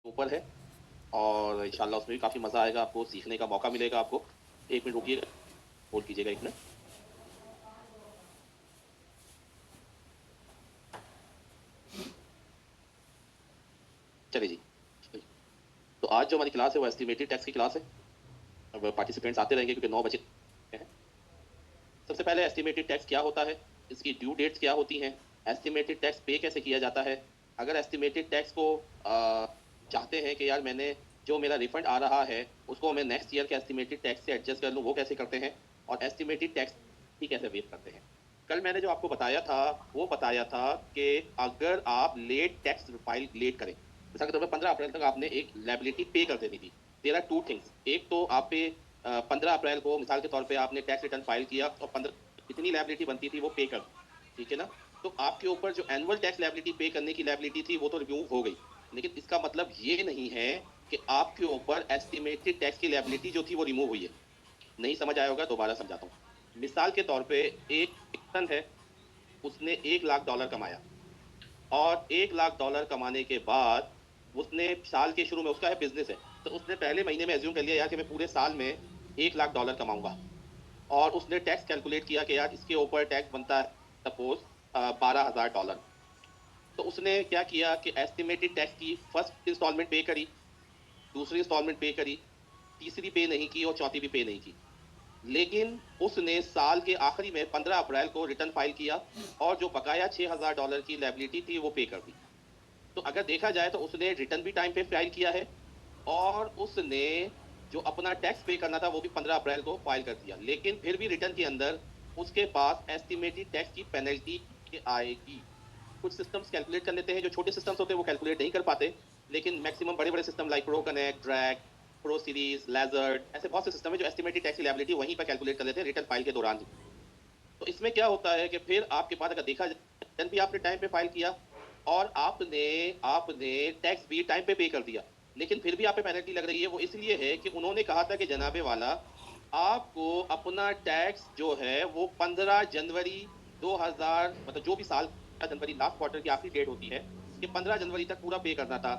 ऊपर है और इंशाल्लाह उसमें भी काफ़ी मज़ा आएगा, आपको सीखने का मौका मिलेगा आपको। 1 मिनट रुकिएगा, होल्ड कीजिएगा 1 मिनट। चलिए जी। तो आज जो हमारी क्लास है वो एस्टिमेटेड टैक्स की क्लास है। अब पार्टिसिपेंट्स आते रहेंगे क्योंकि 9 बजे हैं। सबसे पहले एस्टिमेटेड टैक्स क्या होता है, इसकी ड्यू डेट्स क्या होती हैं, एस्टिमेटेड टैक्स पे कैसे किया जाता है। अगर एस्टिमेटेड टैक्स को चाहते हैं कि यार मैंने जो मेरा रिफंड आ रहा है उसको मैं नेक्स्ट ईयर के एस्टिमेटेड टैक्स से एडजस्ट कर लूँ, वो कैसे करते हैं, और एस्टिमेटेड टैक्स ही कैसे वेव करते हैं। कल मैंने जो आपको बताया था वो बताया था कि अगर आप लेट टैक्स फाइल लेट करें, जैसा कि 15 अप्रैल तक आपने एक लायबिलिटी पे कर देनी थी। देयर आर टू थिंग्स, एक तो आप पे 15 अप्रैल को मिसाल के तौर पे आपने टैक्स रिटर्न फाइल किया और 15 इतनी लायबिलिटी बनती थी वो पे कर, ठीक है ना। तो आपके ऊपर जो एनुअल टैक्स लायबिलिटी पे करने की लायबिलिटी थी वो तो रिमूव हो गई, लेकिन इसका मतलब ये नहीं है कि आपके ऊपर एस्टिमेटेड टैक्स की लायबिलिटी जो थी वो रिमूव हुई है। नहीं समझ आया होगा, दोबारा समझाता हूँ। मिसाल के तौर पे एक पर्सन है, उसने $1 लाख कमाया और $1 लाख कमाने के बाद उसने साल के शुरू में, उसका है बिजनेस है, तो उसने पहले महीने में एज्यूम कर लिया यार कि मैं पूरे साल में $1 लाख कमाऊंगा, और उसने टैक्स कैलकुलेट किया कि यार इसके ऊपर टैक्स बनता है सपोज $12,000। तो उसने क्या किया कि एस्टिमेटेड टैक्स की फर्स्ट इंस्टॉलमेंट पे करी, दूसरी इंस्टॉलमेंट पे करी, तीसरी पे नहीं की और चौथी भी पे नहीं की। लेकिन उसने साल के आखिरी में 15 अप्रैल को रिटर्न फाइल किया और जो बकाया $6,000 की लायबिलिटी थी वो पे कर दी। तो अगर देखा जाए तो उसने रिटर्न भी टाइम पे फाइल किया है और उसने जो अपना टैक्स पे करना था वो भी 15 अप्रैल को फाइल कर दिया, लेकिन फिर भी रिटर्न के अंदर उसके पास एस्टिमेटेड टैक्स की पेनल्टी आएगी। कुछ सिस्टम्स कैलकुलेट कर लेते हैं, जो छोटे सिस्टम्स होते हैं वो कैलकुलेट नहीं कर पाते, लेकिन मैक्सिमम बड़े बड़े system like pro connect, drag, pro series, लेजर्ड, ऐसे बहुत से सिस्टम है जो एस्टिमेटेड टैक्स की लायबिलिटी वहीं पर कैलकुलेट कर लेते हैं रिटर्न फाइल के दौरान ही। तो इसमें क्या होता है कि फिर आपके पास अगर देखा जाए रिटर्न भी आपने टाइम पे फाइल किया और आपने आपने टैक्स भी टाइम पे कर दिया, लेकिन फिर भी आप पे पेनल्टी लग रही है। वो इसलिए है कि उन्होंने कहा था कि जनाबे वाला आपको अपना टैक्स जो है वो 15 जनवरी 2000, मतलब जो भी साल का जनवरी लास्ट क्वार्टर की आखिरी डेट होती है कि 15 जनवरी तक पूरा पे करना था।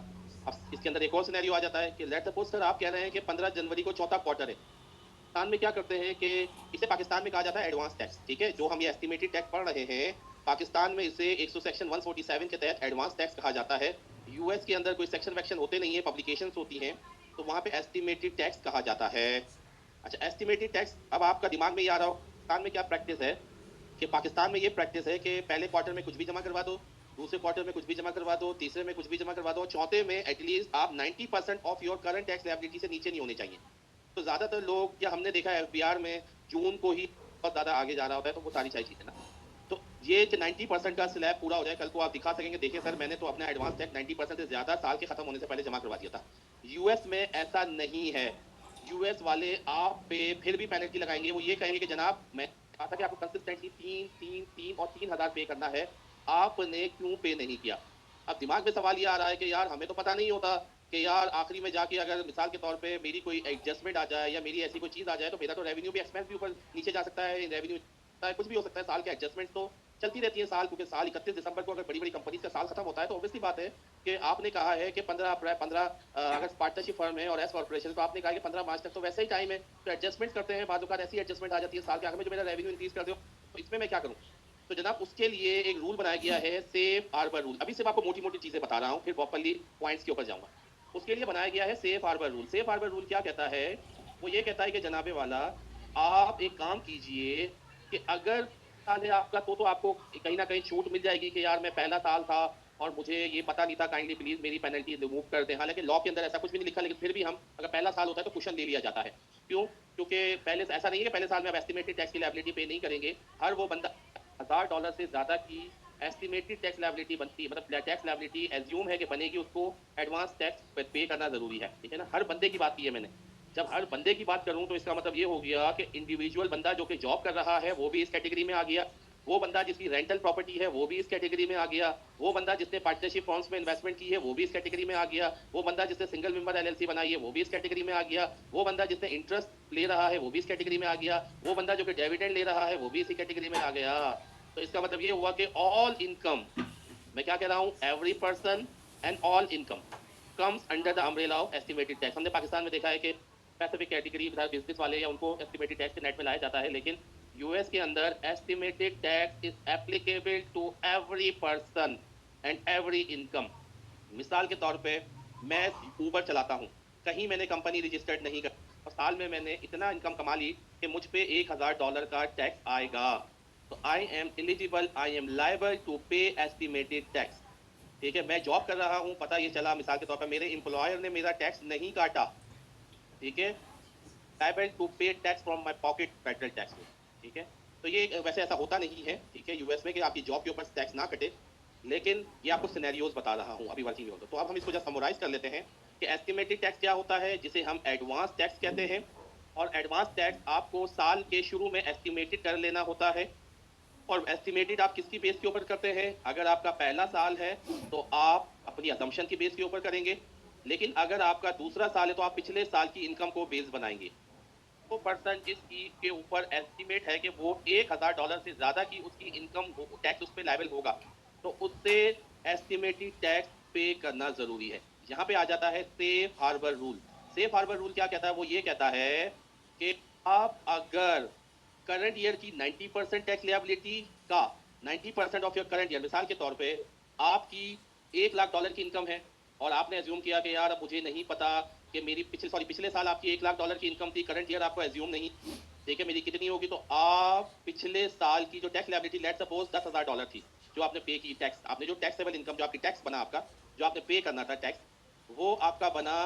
अब इसके अंदर एक और सिनेरियो आ जाता है कि लेट्स सपोज सर आप कह रहे हैं कि 15 जनवरी को चौथा क्वार्टर है। पाकिस्तान में क्या करते हैं कि इसे पाकिस्तान में कहा जाता है एडवांस टैक्स, ठीक है, जो हम ये एस्टिमेटेड टैक्स पढ़ रहे हैं पाकिस्तान में इसे 100 सेक्शन 147 के तहत एडवांस टैक्स कहा जाता है। यूएस के अंदर कोई सेक्शन वैक्शन होते नहीं है, पब्लिकेशंस होती हैं, तो वहां पे एस्टिमेटेड टैक्स कहा जाता है। अच्छा, एस्टिमेटेड टैक्स, अब आपका दिमाग में ये आ रहा हो पाकिस्तान में क्या प्रैक्टिस है, कि पाकिस्तान में ये प्रैक्टिस है कि पहले क्वार्टर में कुछ भी जमा करवा दो, दूसरे क्वार्टर में कुछ भी जमा करवा दो, तीसरे में कुछ भी जमा करवा दो, चौथे में एटलीस्ट आप 90% of your current tax liability से नीचे नहीं होने चाहिए। तो ज्यादातर लोग, या हमने देखा है एफबीआर में जून को ही बहुत ज्यादा आगे जा रहा होता है, तो वो सारी चीजें ना, तो ये कि 90% का स्लैब पूरा हो जाए, कल को आप दिखा सकेंगे देखिए सर मैंने तो अपना एडवांस टैक्स 90% से ज्यादा साल के खत्म होने से पहले जमा करवा दिया था। यूएस में ऐसा नहीं है। यूएस वाले आप पे फिर भी पेनल्टी लगाएंगे, वो ये कहेंगे कि जनाब मैं कहा था कि आपको कंसिस्टेंटली 3 और 3,000 पे करना है, आपने क्यों पे नहीं किया। अब दिमाग में सवाल ये आ रहा है कि यार हमें तो पता नहीं होता कि यार आखिरी में जाके अगर मिसाल के तौर पे मेरी कोई एडजस्टमेंट आ जाए या मेरी ऐसी कोई चीज आ जाए तो मेरा तो रेवेन्यू भी, एक्सपेंस भी ऊपर नीचे जा सकता है, रेवेन्यू कुछ भी हो सकता है। साल के एडजस्टमेंट तो चलती रहती है साल, क्योंकि साल 31 दिसंबर को अगर बड़ी बड़ी कंपनी का साल खत्म होता है तो ऑब्वियसली बात है कि आपने कहा है कि 15 अगर पार्टनरशिप फर्म है और एस कॉर्पोरेशन, तो आपने कहा कि 15 मार्च तक तो वैसे ही टाइम है, तो एडजस्टमेंट करते हैं, बाद ऐसी एडजस्टमेंट आ जाती है साल के आखिर में जो मेरा रेवेन्यू इंक्रीज कर दो, तो इसमें मैं क्या करूँ। तो जनाब उसके लिए एक रूल बनाया गया है, सेफ हार्बर रूल। अभी सिर्फ आपको मोटी मोटी चीजें बता रहा हूँ, फिर प्रॉपरली पॉइंट्स के ऊपर जाऊंगा। उसके लिए बनाया गया है safe harbour rule. Safe harbour rule क्या कहता है, वो ये कहता है कि जनाबे वाला आप एक काम कीजिए कि अगर साल है आपका तो आपको कहीं ना कहीं छूट मिल जाएगी कि यार मैं पहला साल था और मुझे ये पता नहीं था, काइंडली प्लीज मेरी पेनल्टी रिमूव कर दें। हालांकि लॉ के अंदर ऐसा कुछ भी नहीं लिखा, लेकिन फिर भी हम अगर पहला साल होता है तो कुशन ले लिया जाता है। क्यों? क्योंकि पहले ऐसा नहीं है कि पहले साल में आप एस्टिमेटेड टैक्स की लायबिलिटी पे नहीं करेंगे। हर वो बंदा $1,000 से ज्यादा की एस्टिमेटेड टैक्स लायबिलिटी बनती, मतलब टैक्स लायबिलिटी एज्यूम है कि बनेगी, उसको एडवांस टैक्स पे करना जरूरी है, ठीक है ना। हर बंदे की बात की है मैंने। जब हर बंदे की बात करूं तो इसका मतलब ये हो गया कि इंडिविजुअल बंदा जो कि जॉब कर रहा है वो भी इस कैटेगरी में आ गया, वो बंदा जिसकी रेंटल प्रॉपर्टी है वो भी इस कैटेगरी में आ गया, वो बंदा जिसने पार्टनरशिप फर्म्स में इन्वेस्टमेंट की है वो भी इस कैटेगरी में आ गया, वो बंदा जिसने सिंगल मेंबर एलएलसी बनाई है वो भी इस कैटेगरी में आ गया, वो बंदा जिसने इंटरेस्ट ले रहा है वो भी इस कैटेगरी में आ गया, वो बंदा जो कि डिविडेंड ले रहा है वो भी इसी कैटेगरी में आ गया। तो इसका मतलब ये हुआ कि ऑल इनकम, मैं क्या कह रहा हूं, every person and all income, comes under the umbrella of estimated tax. हमने पाकिस्तान में देखा है कि स्पेसिफिक कैटेगरी बिजनेस वाले या उनको एस्टिमेटेड टैक्स के नेट में लाया जाता है, लेकिन यूएस के अंदर estimated tax is applicable to every person and every income. मिसाल के तौर पे मैं ऊबर चलाता हूँ, कहीं मैंने कंपनी रजिस्टर्ड नहीं कर और साल में मैंने इतना इनकम कमा ली कि मुझ पे $1000 का टैक्स आएगा, तो I am eligible, I am liable to pay estimated tax. ठीक है, मैं जॉब कर रहा हूँ, पता ये चला मिसाल के तौर पर मेरे एम्प्लॉयर ने मेरा टैक्स नहीं काटा, ठीक है, लायबल टू पे tax from my pocket, federal tax में। ठीक है, तो ये वैसे ऐसा होता नहीं है, ठीक है, यूएस में कि आपकी जॉब के ऊपर टैक्स ना कटे, लेकिन ये आपको सिनेरियोज बता रहा हूँ अभी वर्किंग में। तो अब हम इसको जस्ट समराइज कर लेते हैं कि एस्टिमेटेड टैक्स क्या होता है, जिसे हम एडवांस टैक्स कहते हैं। और एडवांस टैक्स आपको साल के शुरू में एस्टिमेटेड कर लेना होता है। और एस्टिमेटेड आप किसकी बेस के ऊपर करते हैं? अगर आपका पहला साल है तो आप अपनी असम्पशन की बेस के ऊपर करेंगे, लेकिन अगर आपका दूसरा साल है तो आप पिछले साल की इनकम को बेस बनाएंगे। तो पर्सन जिसकी के ऊपर एस्टिमेट है कि वो $1000 से ज़्यादा की उसकी इनकम टैक्स उस पर लायबल होगा, तो उससे एस्टिमेटेड टैक्स पे करना ज़रूरी है। यहाँ पे आ जाता है safe harbour rule. Safe harbour rule क्या कहता है? वो ये कहता है कि आप अगर करंट ईयर की 90% टैक्स लिएबिलिटी का 90% ऑफ योर करंट ईयर, मिसाल के तौर पे आपकी $1,00,000 की इनकम है और आपने एज्यूम किया कि यार अब मुझे नहीं पता कि मेरी पिछले साल आपकी $1,00,000 की इनकम थी, करंट ईयर आपको एज्यूम नहीं, देखिए मेरी कितनी होगी, तो आप पिछले साल की जो टैक्स लिएबिलिटी लेट सपोज $10,000 थी जो आपने पे की टैक्स, आपने जो टैक्सेबल इनकम जो आपकी टैक्स बना आपका जो आपने पे करना था टैक्स, वो आपका बना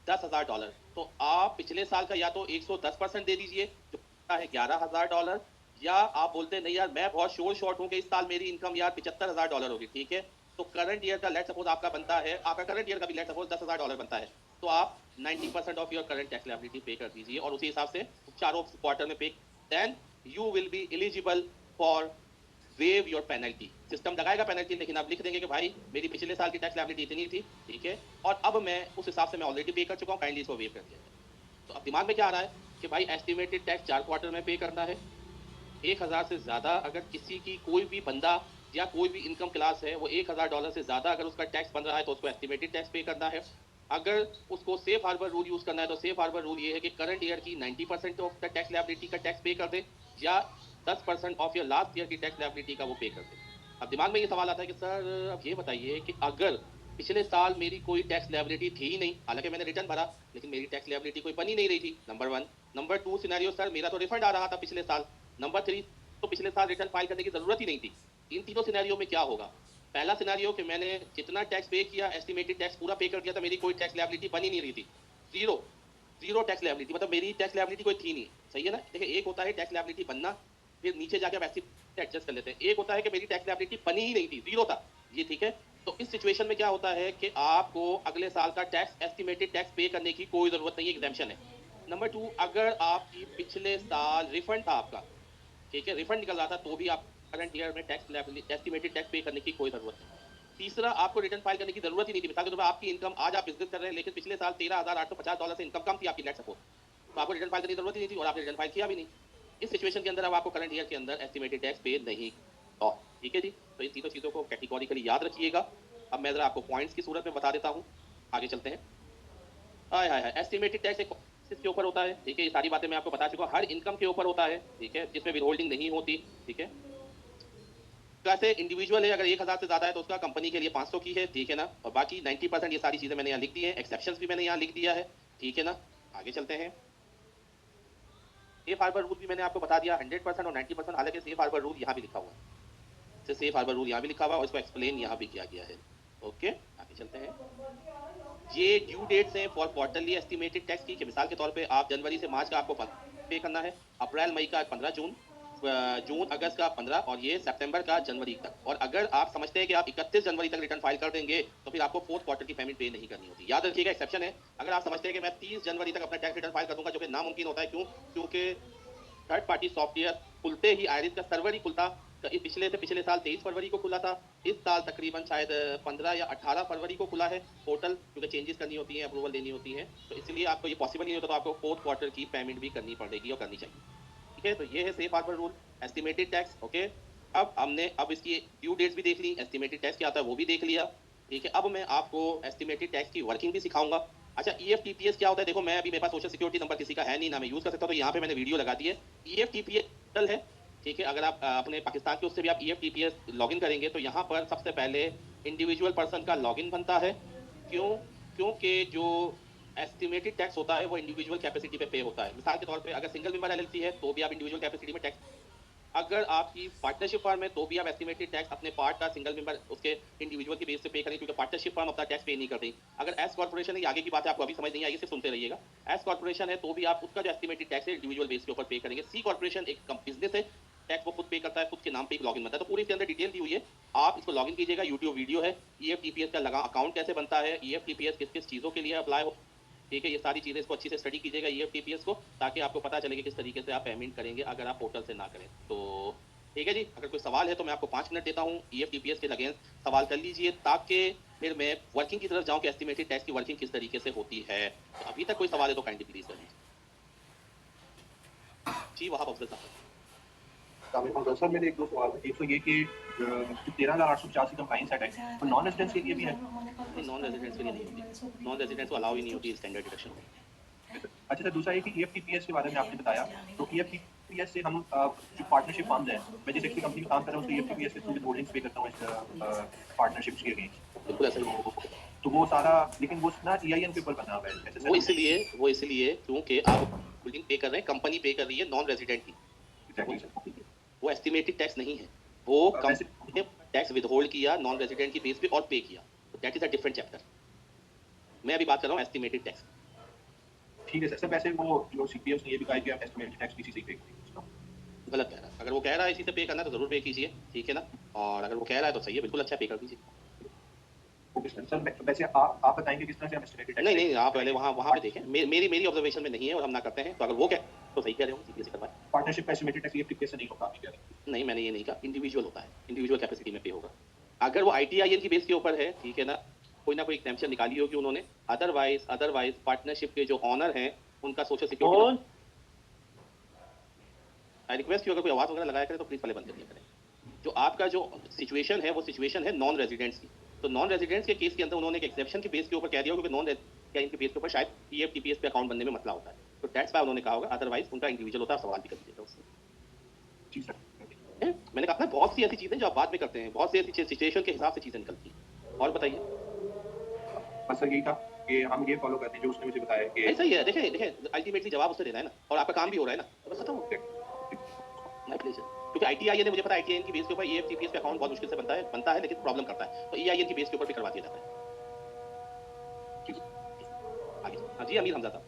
$10,000। तो आप पिछले साल का या तो 110% दे दीजिए जो है $11,000, या आप बोलते नहीं यार मैं बहुत शोर शॉर्ट हूँ कि इस साल मेरी इनकम यार $75,000 होगी, ठीक है, तो करंट ईयर का लेट सपोज आपका बनता है, आपका करंट ईयर का भी लेट सपोज $10,000 बनता है, तो आप 90% of your current tax liability पे कर दीजिए और उसी हिसाब से चारों क्वार्टर में pay, then you will be eligible for waive your penalty. System लगाएगा पेनल्टी, लेकिन आप लिख देंगे कि भाई मेरी पिछले साल की टैक्स लायबिलिटी इतनी थी, ठीक है, और अब मैं उस हिसाब से मैं ऑलरेडी पे कर चुका हूँ, काइंडली इसको वेव कर दिया जाए। तो अब दिमाग में क्या आ रहा है कि भाई एस्टिमेटेड टैक्स 4 क्वार्टर में पे करना है। 1000 से ज़्यादा अगर किसी की कोई भी बंदा या कोई भी इनकम क्लास है वो $1000 से ज़्यादा अगर उसका टैक्स बन रहा है तो उसको एस्टिमेटेड टैक्स पे करना है। अगर उसको सेफ हार्बर रूल यूज़ करना है तो सेफ हार्बर रूल ये है कि करंट ईयर की 90% ऑफ द टैक्स लायबिलिटी का टैक्स पे कर दे, या 10% ऑफ योर लास्ट ईयर की टैक्स लायबिलिटी का वो पे कर दे। अब दिमाग में ये सवाल आता है कि सर अब ये बताइए कि अगर पिछले साल मेरी कोई टैक्स लायबिलिटी थी ही नहीं, हालांकि मैंने रिटर्न भरा लेकिन मेरी टैक्स लायबिलिटी कोई बनी नहीं रही थी, नंबर 1। नंबर 2 सिनेरियो, सर मेरा तो रिफंड आ रहा था पिछले साल। नंबर 3, तो पिछले साल रिटर्न फाइल करने की जरूरत ही नहीं थी। इन तीनों सिनेरियो में क्या होगा? पहला सिनेरियो कि मैंने जितना टैक्स पे किया एस्टिमेटेड टैक्स पूरा पे कर दिया था, मेरी कोई टैक्स लायबिलिटी बनी नहीं रही थी, जीरो टैक्स लायबिलिटी, मतलब मेरी टैक्स लायबिलिटी कोई थी नहीं। सही है ना? देखिए एक होता है टैक्स लायबिलिटी बनना, फिर नीचे जाके वैसे एडजस्ट कर लेते हैं। एक होता है कि मेरी टैक्स लायबिलिटी बनी ही नहीं थी, जीरो था, ये ठीक है। तो इस सिचुएशन में क्या होता है कि आपको अगले साल का टैक्स एस्टिमेटेड टैक्स पे करने की कोई जरूरत नहीं है, एग्जेम्पशन है। नंबर 2, अगर आपकी पिछले साल रिफंड था आपका, ठीक है, रिफंड निकल रहा था, तो भी आप करंट ईयर में टैक्स एस्टिमेटेड टैक्स पे करने की कोई जरूरत नहीं। तीसरा, आपको रिटर्न फाइल करने की जरूरत ही नहीं थी। मिसाल के तौर पर आपकी इनकम आज आप बिजनेस कर रहे हैं लेकिन पिछले साल $13,850 से इनकम कम थी आपकी, लेट सपोज, तो आपको रिटर्न फाइल करने की जरूरत ही नहीं थी और आपने रिटर्न फाइल किया भी नहीं। इस सिचुएशन के अंदर अब आपको करंट ईयर के अंदर एस्टिमेटेड टैक्स पे नहीं, और ठीक है जी। तो इन तीनों चीज़ों को कैटेगोरिकली याद रखिएगा। अब मैं जरा आपको पॉइंट्स की सूरत में बता देता हूँ, आगे चलते हैं। हाय हाय हाय, एस्टिमेटेड टैक्स एक के ऊपर होता है, ठीक है, ये सारी बातें मैं आपको बता चुका हूँ। हर इनकम के ऊपर होता है, ठीक है, जिसमें विदहोल्डिंग नहीं होती, ठीक है। कैसे इंडिविजुअल है, अगर 1000 से ज़्यादा है तो उसका कंपनी के लिए 500 की है, ठीक है ना, और बाकी 90% ये सारी चीज़ें मैंने यहाँ लिख दी है, एक्सेप्शंस भी मैंने यहाँ लिख दिया है, ठीक है ना। आगे चलते हैं। सेफ हार्बर रूल भी मैंने आपको बता दिया, 100% और 90%, हालांकि सेफ हार्बर रूल यहाँ भी लिखा हुआ है, सेफ हार्बर रूल यहाँ भी लिखा हुआ है और इसको एक्सप्लेन यहाँ भी किया गया है। ओके, आगे चलते हैं। ये ड्यू डेट्स हैं फॉर क्वार्टरली एस्टिमेटेड टैक्स की, कि मिसाल के तौर पे आप जनवरी से मार्च का आपको पे करना है, अप्रैल मई का 15 जून अगस्त का 15, और ये सितंबर का जनवरी तक। और अगर आप समझते हैं कि आप 31 जनवरी तक रिटर्न फाइल कर देंगे तो फिर आपको 4th क्वार्टर की पेमेंट पे नहीं करनी होती। याद रखिएगा, एक्सेप्शन है। अगर आप समझते हैं कि मैं 30 जनवरी तक अपना टैक्स रिटर्न फाइल कर दूंगा, जो कि नामुमकिन होता है, क्यों? क्योंकि थर्ड पार्टी सॉफ्टवेयर खुलते ही आयरिस का सर्वर ही खुलता, तो पिछले साल 23 फरवरी को खुला था, इस साल तकरीबन शायद 15 या 18 फरवरी को खुला है पोर्टल, क्योंकि चेंजेस करनी होती हैं, अप्रूवल लेनी होती है, तो इसलिए आपको ये पॉसिबल नहीं होता, तो आपको 4th क्वार्टर की पेमेंट भी करनी पड़ेगी और करनी चाहिए, ठीक है। तो ये है safe harbour rule, estimated tax. Okay, अब हमने इसकी ड्यू डेट्स भी देख ली, एस्टिमेटेड टैक्स क्या आता है वो भी देख लिया। ठीक है, अब मैं आपको एस्टिमेटेड टैक्स की वर्किंग भी सिखाऊंगा। अच्छा, ईएफटीपीएस क्या होता है? देखो, मैं अभी मेरे पास सोशल सिक्योरिटी नंबर किसी का है नहीं, ना मैं यूज कर सकता, तो यहाँ पे मैंने वीडियो लगा दी है। ईएफटीपीएस है, ठीक है। अगर आप अपने पाकिस्तान के उससे भी आप ईएफटीपीएस लॉगिन करेंगे तो यहाँ पर सबसे पहले इंडिविजुअल पर्सन का लॉगिन बनता है। क्यों? क्योंकि जो एस्टिमेटेड टैक्स होता है वो इंडिविजुअल कैपेसिटी पे पे होता है। मिसाल के तौर पे अगर सिंगल मेंबर एलएलसी है तो भी आप इंडिविजुअल कैपेसिटी में टैक्स, अगर आपकी पार्टनरशिप फर्म है तो भी आप एस्टिमेटेड टैक्स अपने पार्ट का सिंगल मेंबर उसके इंडिविजुअल के बेस पे पे करें, क्योंकि पार्टनरशिप फर्म अपना टैक्स पे नहीं कर रही। अगर एस कॉर्पोरेशन है, आगे की बात है, आपको अभी समझ नहीं आएगी, सिर्फ सुनते रहिएगा। एस कॉर्पोरेशन है तो भी आप उसका जो एस्टिमेटेड टैक्स है इंडिविजुअल बेस के ऊपर पे करेंगे। सी कॉर्पोरेशन एक बिजनेस है, टैक्स वो खुद पे करता है, खुद के नाम पे एक लॉगिन बनता है। तो पूरी इसके अंदर डिटेल दी हुई है, आप इसको लॉगिन कीजिएगा, यूट्यूब वीडियो है। ईएफटीपीएस का लगा अकाउंट कैसे बनता है, ईएफटीपीएस किस किस चीज़ों के लिए अप्लाई हो, ठीक है, ये सारी चीज़ें इसको अच्छी से स्टडी कीजिएगा ईएफटीपीएस को, ताकि आपको पता चले कि किस तरीके से आप पेमेंट करेंगे अगर आप पोर्टल से ना करें तो। ठीक है जी, अगर कोई सवाल है तो मैं आपको 5 मिनट देता हूँ, ईएफटीपीएस के अगेंस्ट सवाल कर लीजिए, ताकि फिर मैं वर्किंग की तरफ जाऊँ कि एस्टिमेटेड टैक्स की वर्किंग किस तरीके से होती है। तो अभी तक कोई सवाल है तो काइंडली प्लीज कर लीजिए। जी, वहाब अफजल साहब। सर मेरे एक दो सवाल है। एक तो ये कि 13,885 कंप्लाइंस है टैक्स, तो नॉन रेजिडेंट्स के लिए भी है? नहीं, नॉन रेजिडेंट्स के लिए नहीं होती, नॉन रेजिडेंट्स को अलाउ ही नहीं होती स्टैंडर्ड डिडक्शन में। अच्छा सर, दूसरा ये कि ईएफटीपीएस के बारे में आपने बताया, तो ईएफटीपीएस से हम जो पार्टनरशिप फंड है, मैं जिस एक कंपनी में काम कर रहा हूँ उसको ईएफटीपीएस के थ्रू होल्डिंग्स पे करता हूँ इस पार्टनरशिप्स के अगेंस्ट। बिल्कुल ऐसा ही है। तो वो सारा, लेकिन वो ना ईआईएन के ऊपर बना हुआ है ऐसे। वो इसलिए क्योंकि आप होल्डिंग पे कर रहे हैं, कंपनी पे कर रही है नॉन रेजिडेंट की, वो एस्टिमेटेड टैक्स नहीं है, वो कंपनी ने टैक्स विदहोल्ड किया नॉन रेजिडेंट की बेस पे और पे किया, तो that is a different chapter. मैं अभी बात कर रहा हूँ एस्टिमेटेड टैक्स। ठीक है सर, वैसे वो जो सीपीएस ने ये भी कहा कि आप एस्टिमेटेड टैक्स किसी से पे करेंगे, गलत कह रहा है। अगर वो कह रहा है इसी से पे करना है तो जरूर पे कीजिए, ठीक है ना, और अगर वो कह रहा है तो सही है, बिल्कुल अच्छा पे कर दीजिए। सर वैसे आप बताएंगे किस तरह से हम एस्टिमेटेड टैक्स? नहीं, आप पहले वहाँ पे देखें, मेरी ऑब्जर्वेशन में नहीं है और हम ना करते हैं, तो अगर वो कह तो सही कह रहे हो, सीपीएस करवाएं। पार्टनरशिप का एस्टिमेटेड टैक्स ईएफटीपीएस से नहीं होगा, आप कह रहे हैं? नहीं, मैंने ये नहीं कहा, इंडिविजुअल होता है, इंडिविजुअल कैपेसिटी में पे होगा। अगर वो आईटीआईएन की बेस के ऊपर है, ठीक है ना, कोई ना कोई एग्जाम्पशन निकाली होगी उन्होंने, अदरवाइज पार्टनरशिप के जो ऑनर हैं उनका social security. I request you, अगर कोई आवाज वगैरह लगाया करे तो प्लीज पहले बंद कर दिया करें। जो आपका जो सिचुएशन है वो सिचुएशन है नॉन रेजिडेंट्स की, तो नॉन रेजिडेंट्स के केस के अंदर उन्होंने एक एक्सेप्शन के बेस के ऊपर कह दिया, क्योंकि नॉन रेजिडेंट के बेस के ऊपर शायद ईएफटीपीएस पे अकाउंट बनने में मसला होता है, तो दैट्स व्हाई उन्होंने कहा होगा, अदरवाइज उनका इंडिविजुअल होता है। सवाल भी कर दीजिएगा उससे। जी सर। मैंने कहा ना, बहुत सी ऐसी चीजें जो आप बाद में करते हैं, बहुत सी ऐसी सिचुएशन के हिसाब से चीजें निकलती हैं। और बताइए। बस सर यही था कि हम ये फॉलो करते हैं जो उसने मुझे बताया कि सही है। देखें अल्टीमेटली जवाब उससे देना है ना, और आपका काम भी हो रहा है ना, तो बस खत्म हो गया। My pleasure. क्योंकि आईटीआईएन ने, मुझे पता है आईटीआईएन की बेस के ऊपर ईएफटीपीएस पे अकाउंट बहुत मुश्किल से बनता है लेकिन प्रॉब्लम करता है, तो ईआईएन की बेस के ऊपर भी करवा दिया जाता है। आगे हाँ जी, अमीर हमजा साहब।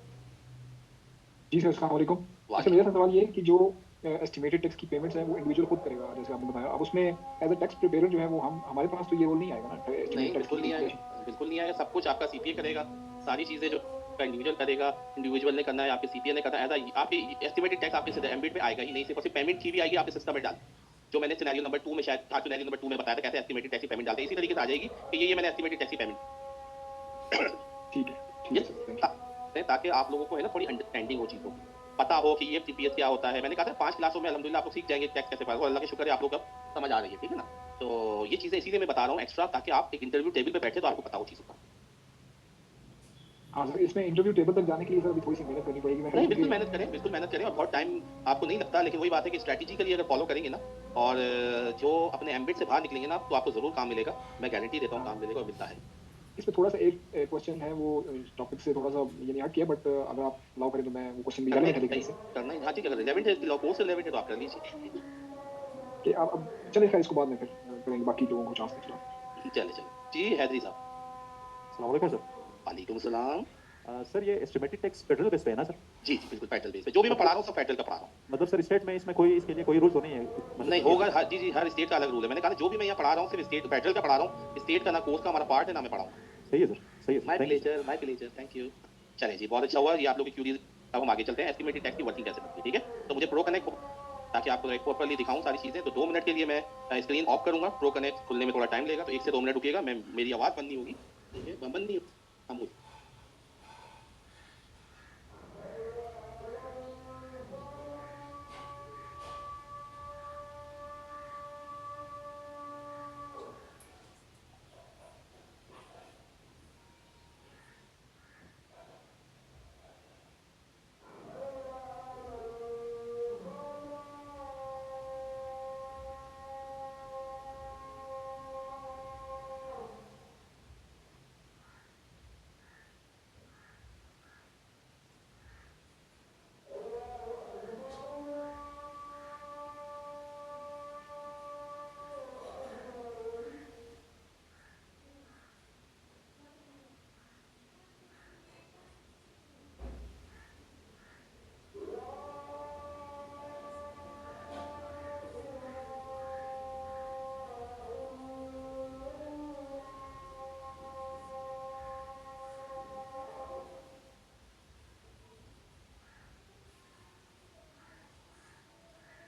जी सर, अस्सलाम वालेकुम। अच्छा, मेरा सवाल ये है कि जो एस्टिमेटेड टैक्स की पेमेंट्स हैं वो इंडिविजुअल खुद करेगा, जैसे आपने बताया। अब उसमें एज अ टैक्स प्रिपेयर जो है वो हम, हमारे पास तो ये रोल नहीं आएगा ना नहीं, बिल्कुल नहीं आएगा, बिल्कुल नहीं आएगा। सब कुछ आपका सीपीए करेगा, सारी चीजें जो इंडिविजुअल करेगा, इंडिविजुअल ने करना है, आपके सीपीए ने करना है। आपकी एस्टिमेटेड टैक्स आपके सीधे एमबिट में आएगा ही नहीं, सिर्फ पेमेंट की भी आएगी आपके सिस्टम में डाल, जो मैंने सिनेरियो नंबर 2 में, शायद सिनेरियो नंबर 2 में बताया था कैसे एस्टिमेटेड टैक्स की पेमेंट डालते हैं, इसी तरीके से आ जाएगी कि ये मैंने एस्टिमेटेड टैक्स की पेमेंट। ठीक है, ताकि आप लोगों को है ना थोड़ी अंडरस्टैंडिंग हो चीज़ों की, पता हो कि ये टीपीएस क्या होता है। मैंने कहा था 5 क्लासों में अल्हम्दुलिल्लाह आपको सीख जाएंगे टैक्स कैसे पाएगा, अल्लाह का शुक्र है आप लोग अब समझ आ रही है, ठीक है ना। तो ये चीज़ें इसीलिए मैं बता रहा हूँ एक्स्ट्रा, ताकि आप एक इंटरव्यू टेबल पे बैठे तो आपको पता हो चीज़ों का। हाँ सर, इसमें इंटरव्यू टेबल तक जाने के लिए सर अभी थोड़ी सी मेहनत करनी पड़ेगी। नहीं, बिल्कुल मेहनत करें और बहुत टाइम आपको नहीं लगता, लेकिन वही बात है कि स्ट्रैटेजिकली अगर फॉलो करेंगे ना, और जो अपने एम्बिट से बाहर निकलेंगे ना, तो आपको जरूर काम मिलेगा, मैं गारंटी देता हूँ काम मिलेगा और मिलता है। इसमें थोड़ा सा एक क्वेश्चन है, वो टॉपिक से थोड़ा सा ये नहीं हट किया, बट अगर आप अलाउ करें तो मैं वो क्वेश्चन भी करना लेकिन ही। हाँ ठीक है, अगर रिलेवेंट है, लॉ कोर्स रिलेवेंट है तो आप कर लीजिए। कि आप अब चलिए खैर, इसको बाद में फिर करेंगे, बाकी लोगों को चांस दें। चले जी, हैदरी साहब। अस्सलाम वालेकुम सर। वालेकुम सलाम। सर ये एस्टिमेटेड टैक्स फेडरल बेस पे है ना सर? जी बिल्कुल फेडरल बेस पे, जो भी मैं पढ़ा रहा हूँ सब फेडरल का पढ़ा रहा हूँ। मतलब सर स्टेट में इसमें कोई, इसके लिए कोई रूल तो नहीं है? मतलब नहीं होगा, जी हर स्टेट का अलग रूल है। मैंने कहा जो भी मैं यहाँ पढ़ा रहा हूँ सिर्फ स्टेट फेडरल का पढ़ा रहा हूँ, स्टेट का ना कोर्स का हमारा पार्ट है ना मैं पढ़ा हूँ। सही है सर, सही है। My pleasure, thank you. चलिए जी, बहुत अच्छा हुआ ये आप लोग की क्यूरीज। अब हम आगे चलते हैं, एस्टिमेटेड टैक्स की वर्किंग कैसे बनती है, ठीक है। तो मुझे प्रो कनेक्ट ताकि आपको एक प्रॉपर्ली दिखाऊं सारी चीजें, तो 2 मिनट के लिए मैं स्क्रीन ऑफ करूंगा। प्रो कनेक्ट खुलने में थोड़ा टाइम लेगा, तो 1 से 2 मिनट रुकिएगा। मैं, मेरी आवाज बंद नहीं होगी, ठीक है, बंद नहीं होगी।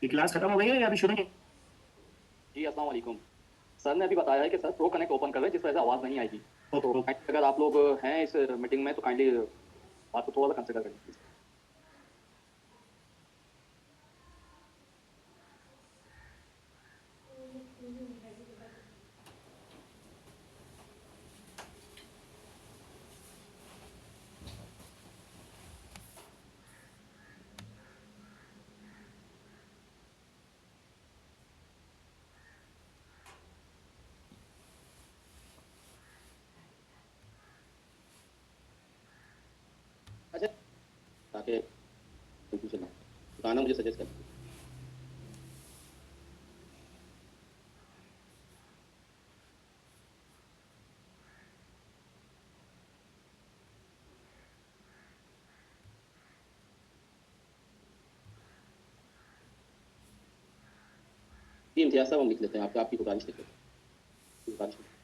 ये क्लास खत्म हो गई है या अभी शुरू की? जी अस्सलाम वालेकुम। सर ने अभी बताया है कि सर प्रो कनेक्ट ओपन कर रहे हैं जिस वजह से आवाज़ नहीं आएगी। तो अगर आप लोग हैं इस मीटिंग में तो काइंडली बात को थोड़ा सा कंसिडर करें। अच्छा, ताकि कंफ्यूजन ना हो, गाना मुझे सजेस्ट कर दीजिए। जी इम्तियाज साहब हम लिख लेते हैं, आपकी गुजारिश लिख लेते हैं, गुजारिश लिख लेते हैं।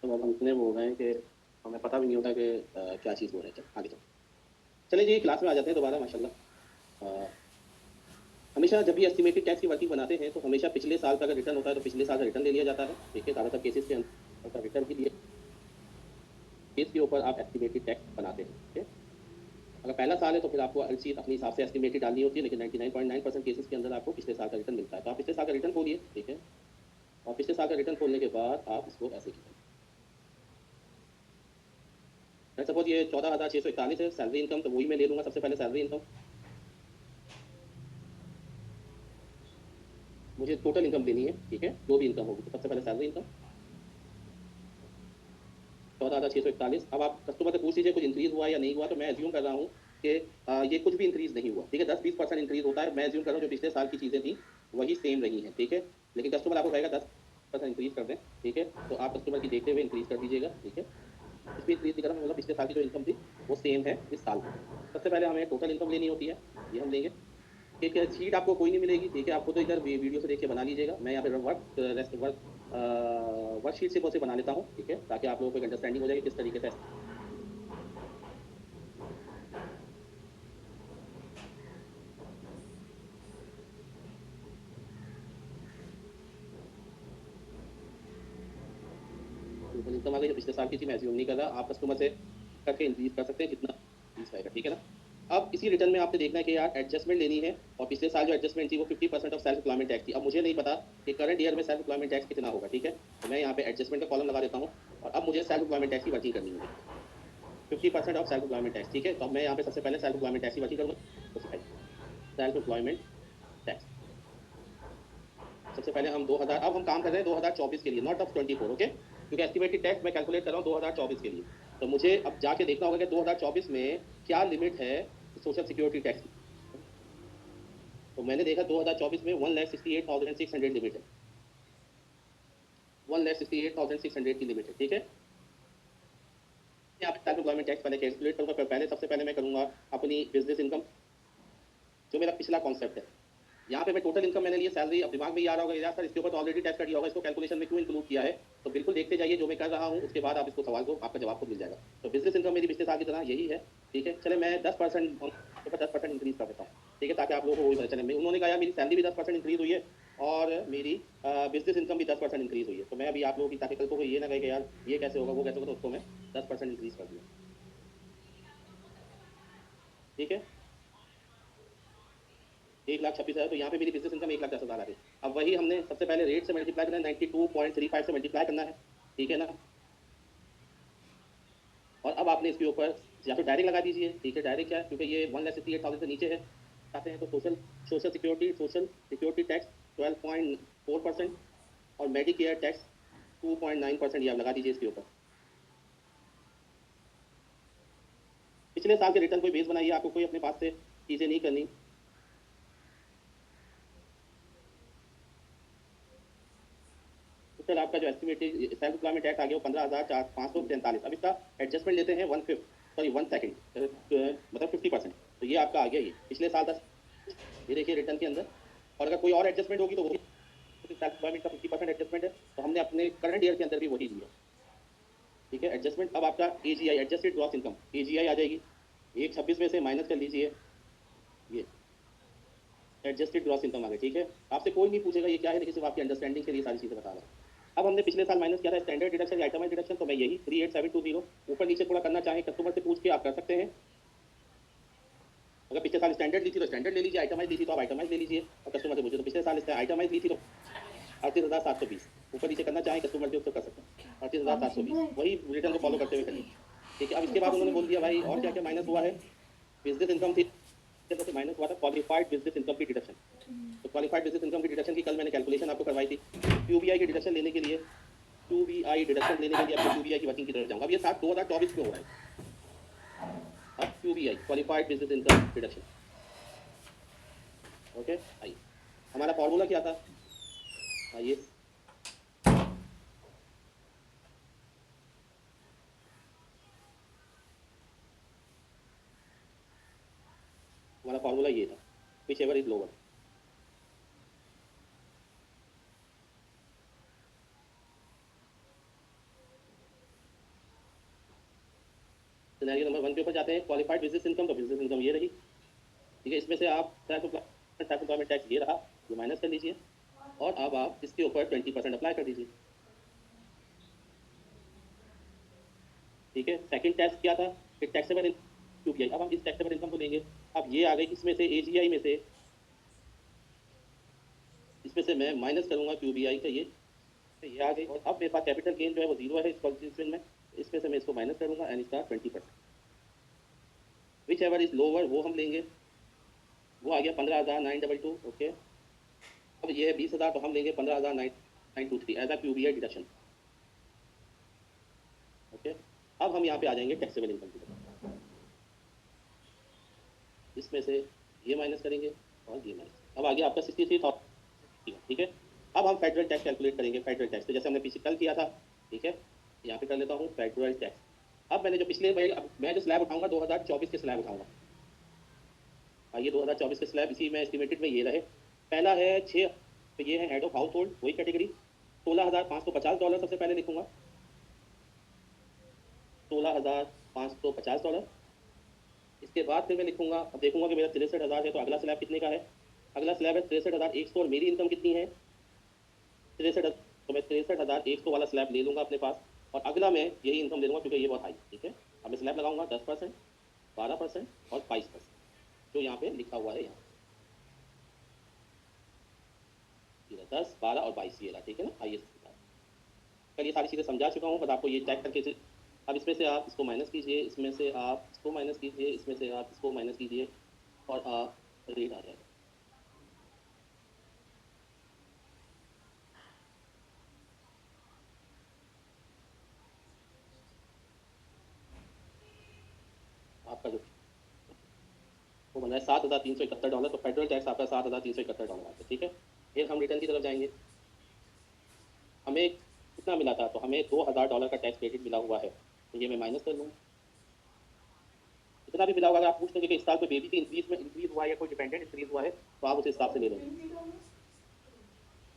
तो अब हम इतने वो हो गए हैं कि हमें पता भी नहीं होता कि क्या चीज़ बोल रहे हैं। आगे चलिए जी, क्लास में आ जाते हैं दोबारा माशाल्लाह। हमेशा जब भी एस्टिमेटेड टैक्स की वर्किंग बनाते हैं तो हमेशा पिछले साल का अगर रिटर्न होता है तो पिछले साल का रिटर्न ले लिया जाता है। ठीक है, ज़्यादातर केसेस के अंदर रिटर्न के लिए केस के ऊपर आप एस्टिमेटेड टैक्स बनाते हैं। ठीक है, अगर पहला साल है तो फिर आपको हर चीज़ अपने हिसाब से एस्टिमेटेड डालनी होती है, लेकिन 99.9% केसेस के अंदर आपको पिछले साल का रिटर्न मिलता है। तो आप पिछले साल का रिटर्न खोलिए। ठीक है, और पिछले साल का रिटर्न खोलने के बाद आप इसको ऐसे कीजिए। सपोज ये 14,641 है सैलरी इनकम, तो वही मैं ले लूँगा सबसे पहले सैलरी इनकम। मुझे टोटल इनकम लेनी है। ठीक है, जो भी इनकम होगी, तो सबसे पहले सैलरी इनकम 14,641। अब आप कस्टमर से पूछ लीजिए कुछ इंक्रीज हुआ या नहीं हुआ, तो मैं एज्यूम कर रहा हूँ कि ये कुछ भी इंक्रीज नहीं हुआ। ठीक है, 10-20% इंक्रीज होता है। मैं एज्यूम कर रहा हूँ जो पिछले साल की चीज़ें थी वही सेम रही हैं। ठीक है, लेकिन कस्टमर आपको कहेगा 10% इंक्रीज कर दें। ठीक है, तो आप कस्टमर की देखते हुए इंक्रीज कर दीजिएगा। ठीक है, कुछ भी इंक्रीज नहीं करा, मतलब पिछले साल की जो इनकम थी वो सेम है इस साल में। सबसे पहले हमें टोटल इनकम लेनी होती है, ये हम लेंगे। ठीक है, शीट आपको कोई नहीं मिलेगी। ठीक है, आपको तो इधर वीडियो से देख के बना लीजिएगा। मैं यहाँ पे वर्कशीट से बहुत से बना लेता हूँ। ठीक है, ताकि आप लोगों को एक अंडरस्टैंडिंग हो जाए किस तरीके से। इनकम आ गई, जो पिछले साल की थी मैं एज्यूम नहीं कर रहा, आप कस्टमर से करके इंक्रीज कर सकते हैं जितना इंक्रीज आएगा। ठीक है ना, अब इसी रिटर्न में आपने देखना है कि यार एडजस्टमेंट लेनी है, और पिछले साल जो एडजस्टमेंट थी वो 50% ऑफ सेल्फ एम्प्लॉयमेंट टैक्स थी। अब मुझे नहीं पता कि करंट ईयर में सेल्फ एम्प्लॉयमेंट टैक्स कितना होगा। ठीक है, तो मैं यहाँ पे एडजस्टमेंट का कॉलम लगा देता हूँ, और अब मुझे सेल्फ एम्प्लॉयमेंट टैक्स की वर्किंग करनी है, 50% ऑफ सेल्फ एम्प्लॉयमेंट टैक्स। ठीक है, तो मैं यहाँ पे सबसे पहले सेल्फ एम्प्लॉयमेंट टैक्स की वर्किंग करूँगा। सेल्फ एम्प्लॉयमेंट टैक्स सबसे पहले हम 2000, अब हम काम कर रहे हैं 2024 के लिए, नॉट ऑफ 24। ओके, क्योंकि एस्टिमेटेड टैक्स मैं कैलकुलेट कर रहा हूँ 2024 के लिए। तो मुझे अब जाके देखना होगा कि 2024 में क्या लिमिट है सोशल सिक्योरिटी टैक्स की। तो मैंने देखा 2024 में 1,68,600 लिमिट है, 1,68,600 की लिमिट है। ठीक है, यहाँ पे सेल्फ एम्प्लॉयमेंट टैक्स पहले कैलकुलेट करूँगा। पहले सबसे पहले मैं करूँगा अपनी बिजनेस इनकम, जो मेरा पिछला कॉन्सेप्ट है। यहाँ पे मैं टोटल इनकम मैंने लिए सैलरी। अब दिमाग में ये आ रहा होगा यार सर इसके ऊपर तो ऑलरेडी टैक्स कर दिया होगा, इसको कैलकुलेशन में क्यों इंक्लूड किया है। तो बिल्कुल देखते जाइए जो मैं कर रहा हूँ, उसके बाद आप इसको सवाल को आपका जवाब खुद मिल जाएगा। तो बिजनेस इनकम मेरी पिछले साल की तरह यही है। ठीक है, चले मैं 10% इंक्रीज कर देता हूँ। ठीक है, ताकि आप लोगों को वही पता चले। उन्होंने कहा मेरी सैलरी भी 10% इंक्रीज हुई है और मेरी बिजनेस इनकम भी 10% इंक्रीज हुई है। तो मैं अभी आप लोगों की, ताकि कल को ये ना कहे कि यार ये कैसे होगा वो कैसे होगा, तो उसको मैं 10% इंक्रीज कर दूँ। ठीक है, 1,26,000, तो यहाँ पे मेरी बिजनेस इनकम 1,10,000 आ गई। अब वही हमने सबसे पहले रेट से मल्टीप्लाई करना है, 92.35 से मल्टीप्लाई करना है। ठीक है ना, और अब आपने इसके ऊपर या तो डायरेक्ट लगा दीजिए। ठीक है, डायरेक्ट क्या है, क्योंकि ये 1,68,000 से नीचे है, आते हैं तो सोशल सिक्योरिटी टैक्स 12.4% और मेडिकेयर टैक्स 2.9% ये आप लगा दीजिए इसके ऊपर। पिछले साल के रिटर्न कोई बेस बनाइए, आपको कोई अपने पास से चीज़ें नहीं करनी। सर आपका जो एस्टिमेटेड सेल्फ एम्प्लॉयमेंट टैक्स आ गया वो 15,543। अब इसका एडजस्टमेंट लेते हैं 1/5 मतलब 50%। तो ये आपका आ गया, ये पिछले साल 10, ये देखिए रिटर्न के अंदर, और अगर कोई और एडजस्टमेंट होगी तो वो सेल्फ एम्प्लॉयमेंट का 50% एडजस्टमेंट है, तो हमने अपने करंट ईयर के अंदर भी वही लिया। ठीक है, एडजस्टमेंट। अब आपका AGI adjusted gross income AGI आ जाएगी, 126 में से माइनस कर लीजिए, ये एडजस्टेड ग्रॉस इनकम आ गई। ठीक है, आपसे कोई नहीं पूछेगा ये क्या है, लेकिन सिर्फ आपकी अंडरस्टैंडिंग के लिए सारी चीज़ें बता रहा हूँ। अब हमने पिछले साल माइनस किया था स्टैंडर्ड डिडक्शन या आइटमाइज डिडक्शन, तो मैं यही 38720 ऊपर नीचे थोड़ा करना चाहें कस्टमर से पूछ के आप कर सकते हैं। अगर पिछले साल स्टैंडर्ड ली थी तो स्टैंडर्ड ले लीजिए, आइटमाइज ली थी तो आप आइटमाइज ले लीजिए, और कस्टमर से पूछे तो पिछले साल आइटमाइज ली थी तो 38,720 ऊपर नीचे करना चाहें कस्टमर से उसको कर सकते हैं, 38,720 वही रिटर्न को फॉलो करते हुए करिए। ठीक है, अब इसके बाद उन्होंने बोल दिया भाई और क्या क्या माइनस हुआ है। बिजनेस इनकम थी, माइनस हुआ था क्वालिफाइड बिजनेस इनकम की डिडक्शन। तो क्वालिफाइड बिजनेस इनकम की डिडक्शन की कल मैंने कैलकुलेशन आपको करवाई थी। QBI की डिडक्शन लेने के लिए, QBI डिडक्शन लेने के लिए आपको QBI की वर्किंग की तरफ जाऊंगा। अब ये 2024 में हो रहा है। अब QBI qualified business income deduction, okay. आइए, हमारा फॉर्मूला क्या था, आइए हमारा फॉर्मूला ये था, which ever is lower. Scenario number 1 के ऊपर जाते हैं। क्वालिफाइड बिजनेस इनकम, तो बिजनेस इनकम ये रही। ठीक है, इसमें से आप सेल्फ एम्प्लॉयमेंट टैक्स ये रहा, ये माइनस कर लीजिए, और अब आप इसके ऊपर 20% अप्लाई कर दीजिए। ठीक है, सेकंड टैक्स क्या था, कि टैक्सेबल QBI। अब हम इस टैक्सेबल इनकम को लेंगे। अब ये आ गई, इसमें से AGI में से, इसमें से मैं माइनस करूंगा QBI का, ये आ गई। और अब मेरे पास कैपिटल गेन जो है वो 0 है इस पोजीशन में, इसमें से मैं इसको माइनस करूंगा एंड इसका 20%। विच एवर इज लोअर वो हम लेंगे, वो आ गया 15,922। ओके, अब ये है 20,000, तो हम लेंगे 15,923 as a QBI deduction. Okay, अब हम यहाँ पे आ जाएंगे टैक्सेबल इनकम की तरफ। इसमें से ये माइनस करेंगे और ये माइनस, अब आ गया आपका 63,000। ठीक है, अब हम फेडरल टैक्स कैलकुलेट करेंगे। फेडरल टैक्स तो जैसे हमने पीछे कल किया था। ठीक है, यहाँ पे कर लेता हूँ फेडरल टैक्स। अब मैंने जो पिछले मैं जो स्लैब उठाऊंगा 2024 के स्लैब उठाऊंगा। आइए 2024 के स्लैब इसी में एस्टिमेटेड में ये रहे। पहला है 6, तो ये है हेड ऑफ हाउस होल्ड, वही कैटेगरी, $16,550 सबसे पहले लिखूंगा, $16,550। इसके बाद फिर मैं लिखूंगा, अब देखूंगा कि मेरा 63,000 है, तो अगला स्लैब कितने का है, अगला स्लैब है 63,100, और मेरी इनकम कितनी है 63, तो मैं 63,100 वाला स्लैब ले लूंगा अपने पास, और अगला मैं यही इनकम ले लूंगा क्योंकि ये बहुत हाई। ठीक है, अब मैं स्लैब लगाऊंगा 10%, 12% और 22%, जो यहाँ पे लिखा हुआ है, यहाँ 10, 12 और 22 ये रहा। ठीक है ना, आइए कल ये सारी चीज़ें समझा चुका हूँ, बट आपको ये चेक करके, अब इसमें से आप इसको माइनस कीजिए, इसमें से आप इसको माइनस कीजिए, इसमें से आप इसको माइनस कीजिए, और आप रेट आ जाएगा। आपका जो वो बन रहा है $7,371, तो फेडरल टैक्स आपका $7,371 आता है। ठीक है, फिर हम रिटर्न की तरफ जाएंगे। हमें कितना मिला था, तो हमें $2,000 का टैक्स क्रेडिट मिला हुआ है, तो ये मैं माइनस कर लूँगा। इतना भी मिला होगा, अगर आप पूछते हैं कि इस साल कोई बेबी की इंक्रीज हुआ है या कोई डिपेंडेंट इंक्रीज हुआ है, तो आप उस हिसाब से ले लेंगे।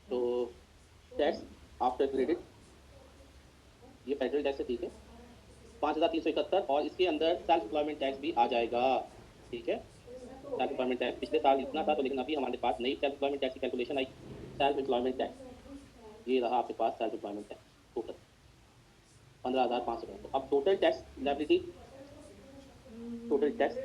तो टैक्स आफ्टर क्रेडिट, ये फेडरल टैक्स है। ठीक है, 5,371, और इसके अंदर सेल्फ एम्प्लॉयमेंट टैक्स भी आ जाएगा। ठीक है, सेल्फ एम्प्लॉयमेंट टैक्स पिछले साल इतना था, तो लेकिन अभी हमारे पास नई सेल्फ एम्प्लॉयमेंट टैक्स की calculation I. Self employment tax ये रहा आपके पास, सेल्फ एम्प्लॉयमेंट टैक्स टोटल 15,500। अब total tax liability, total tax